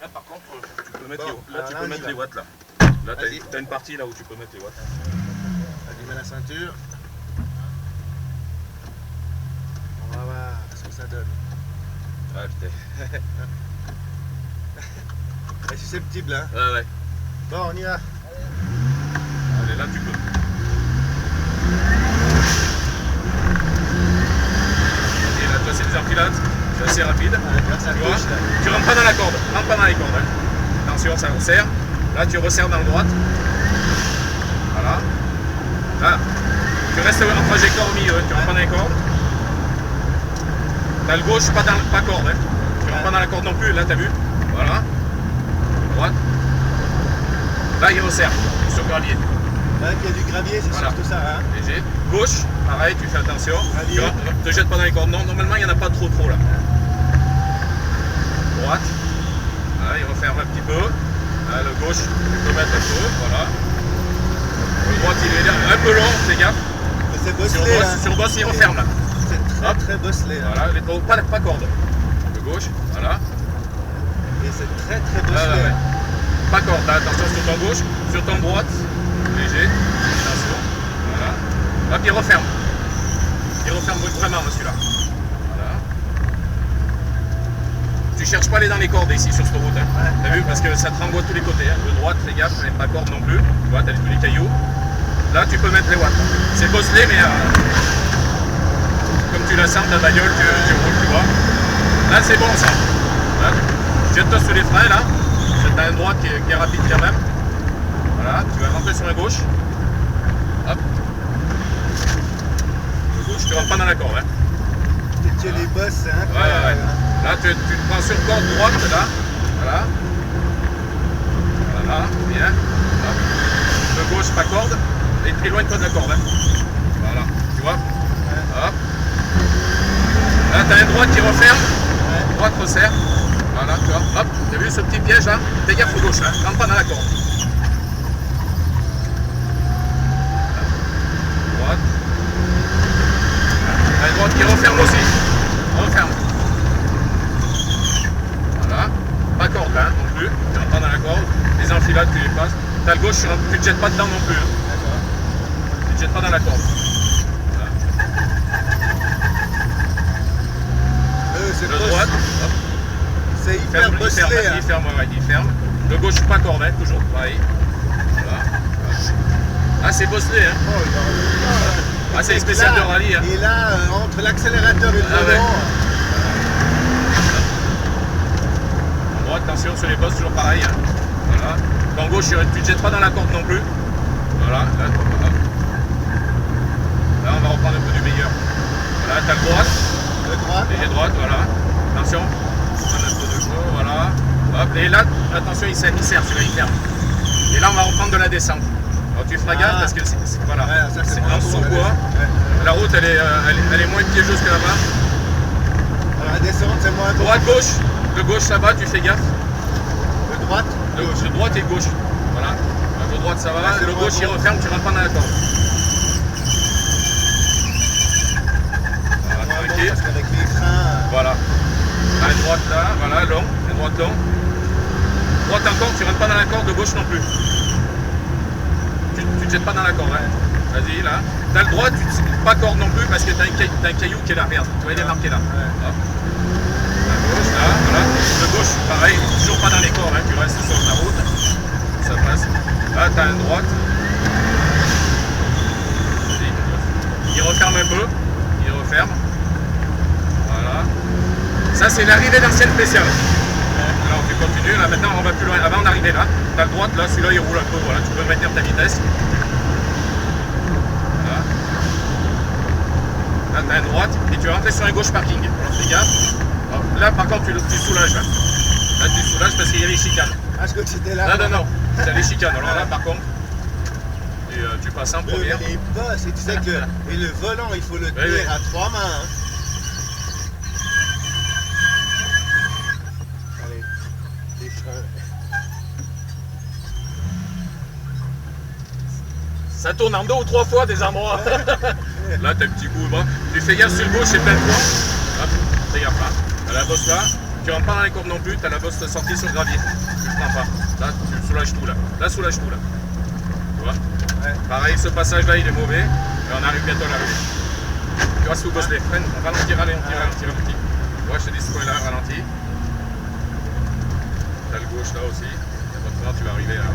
Là par contre, tu peux mettre, Bon, tu peux mettre les watts là. Là tu as une partie là où tu peux mettre les watts. Allumez la ceinture. On va voir ce que ça donne. Ah putain. C'est susceptible, hein. Ouais, ouais. Bon, on y va. Allez, là tu peux. Et là, toi c'est des enfilates, c'est assez rapide. Ça Tu vois, touche, là. tu rentres pas dans la corde, rentre pas dans les cordes. Hein. Attention, ça resserre. Là tu resserres dans le droite. Voilà. Là, tu restes en trajectoire au milieu, tu rentres pas dans les cordes. T'as le gauche, pas corde. Hein. Tu rentres pas dans la corde non plus, là t'as vu. Voilà. Droite. Là il resserre, sur gravier. Là, il y a du gravier, c'est Voilà. surtout ça, hein. Léger. Gauche, pareil, tu fais attention. Gravier. Tu vois, ne te jette pas dans les cordes. Non, normalement il n'y en a pas trop là. Droite. Là, il referme un petit peu. Là, le gauche, tu peux mettre un peu, voilà. Le droite, il est là, un peu long, fais gaffe. Mais c'est Sur bosselé, boss, hein. sur boss, il referme là. C'est Hop. très bosselé, hein. Voilà, pas corde. Le gauche, voilà. Et c'est très Là, bosselé. ouais. Pas corde, là, attention sur ton gauche, sur ton droite, léger, attention, voilà. Hop, il referme. Il referme vraiment celui-là. Voilà. Tu cherches pas à aller dans les cordes ici sur cette route, hein. Ouais. T'as vu, parce que ça te renvoie de tous les côtés, hein. De droite, fais gaffe, pas corde non plus. Tu vois, t'as tous les cailloux. Là, tu peux mettre les watts. C'est bosselé, mais comme tu la sens, ta bagnole, tu roules, tu vois. Là, c'est bon ça. Là, jette-toi sur les freins, là. T'as un droit qui est rapide quand même. Voilà, tu vas rentrer sur la gauche. Hop. Le gauche, tu rentres pas dans la corde. Hein. Tu les bosses, c'est Ouais, incroyable. ouais, ouais. Là, tu te prends sur corde droite, là. Voilà. Voilà, bien. Hop. Le gauche, pas corde. Et éloigne-toi de la corde. Hein. Voilà, tu vois. Hop. Là, tu as un droite qui referme. Ouais. Droite resserre. Voilà, tu vois. Hop. Tu as vu ce petit piège là? Fais gaffe au gauche, là. Rentre pas dans la corde. Droite. T'as une droite qui referme aussi. Referme. Voilà. Pas corde là non plus. Tu rentres pas dans la corde. Les enfilades, tu les passes. T'as le gauche, tu te jettes pas dedans non plus. Hein. Tu te jettes pas dans la corde. Voilà. C'est Le droite. Hop. C'est hyper bosselé, hein. Il ferme, ouais, il ferme. Le gauche, pas corde, hein, toujours pareil. Voilà. Ah, c'est bosselé, hein. Oh, Ah, c'est les spéciales de rallye. Hein. Et là, entre l'accélérateur et le Ah, ouais. volant, En droite, attention sur les bosses, toujours pareil. Hein. Voilà. En gauche, tu ne te jettes pas dans la corde non plus. Voilà. Là, hop. Là, on va reprendre un peu du meilleur. Voilà, t'as le droite. le droite, Et les droites, voilà. Attention. Prendre un peu de chaud, voilà. Hop. Et là, attention, il serre, celui-là, il ferme. Et là, on va reprendre de la descente. Alors, tu feras gaffe parce que voilà. Ouais, ça, c'est c'est vraiment en bon, sous-bois. ouais. La route, elle est moins piégeuse que là-bas. Alors, la descente, c'est moins droit. Droite, gauche. Le gauche, là-bas, tu fais gaffe. Le droite, Le droite et gauche. Voilà. Le droite, ça va. Ouais, c'est Le moins gauche, il bon. referme, tu rentres pas dans la corde. Voilà, moins bon tranquille. parce qu'avec les freins, Voilà. Là, une droite là, voilà, long. Une droite long. Droite encore, tu rentres pas dans la corde, de gauche non plus. Tu te jettes pas dans la corde, hein. Vas-y, là. T'as le droit, pas corde non plus parce que t'as un caillou qui est là, regarde. Tu vois, il est marqué là. ouais. Hop. La gauche, là, voilà. De gauche, pareil, toujours pas dans les cordes, hein. Tu restes sur ta route. Ça passe. Là, t'as une droite. Vas-y. Il referme un peu. Il referme. Voilà. Ça, c'est l'arrivée d'ancienne spéciale. Alors, tu continues. Là, maintenant, on va plus loin. Avant d'arriver là, t'as le droite, là, celui-là, il roule un peu. Voilà, tu peux maintenir ta vitesse. Voilà. Là, t'as une droite et tu vas rentrer sur un gauche parking. Alors, fais gaffe. Alors, là, par contre, tu soulages. Là, tu soulages parce qu'il y a les chicanes. Ah, je crois que c'était là. Non. T'as les chicanes. Alors là, par contre, tu passes en première. Les bosses, et tu sais que et le volant, il faut le tenir oui. à 3 mains. Hein. Allez, les freins. Ça tourne en 2 ou 3 fois des endroits. Là, t'as un petit coup de bras. Tu fais gaffe sur le gauche, c'est plein de fois. Hop, fais gaffe là. T'as la bosse là. Tu rentres pas dans les courbes non plus, tu as la bosse sortie sur le gravier. Tu le prends pas. Là, tu soulages tout là. Là, soulage tout là. Tu vois? Ouais. Pareil, ce passage là il est mauvais. Et on arrive bientôt à l'arrivée. Tu vois, sous bosse les freins, ralentir, petit. Tu vois, je te dis ce point-là, ralentis. T'as le gauche là aussi. Et maintenant, tu vas arriver à un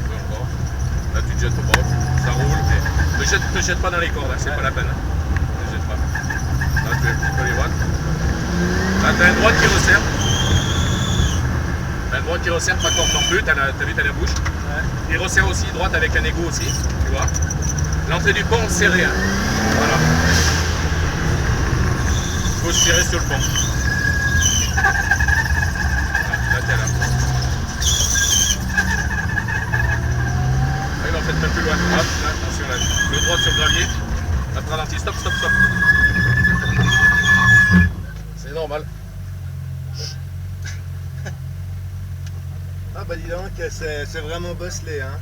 peu encore. Là, tu te jettes au bord. Ça roule. Mais te jette pas dans les cordes, c'est pas la peine. Ne te jette pas. Là, tu es un petit peu les droites. Là, t'as une droite qui resserre. T'as une droite qui resserre, pas corde non plus. T'as vu, t'as la bouche. Ouais. Il resserre aussi droite avec un égo aussi, tu vois. L'entrée du pont serrée. Hein. Voilà. Il faut se tirer sur le pont. Là, t'es là. Là, il en fait même plus loin. Hop, là, attention, là. Le droit sur le gravier. Là, ralenti. Stop, stop, stop. C'est normal. Ah bah dis donc, c'est vraiment bosselé, hein.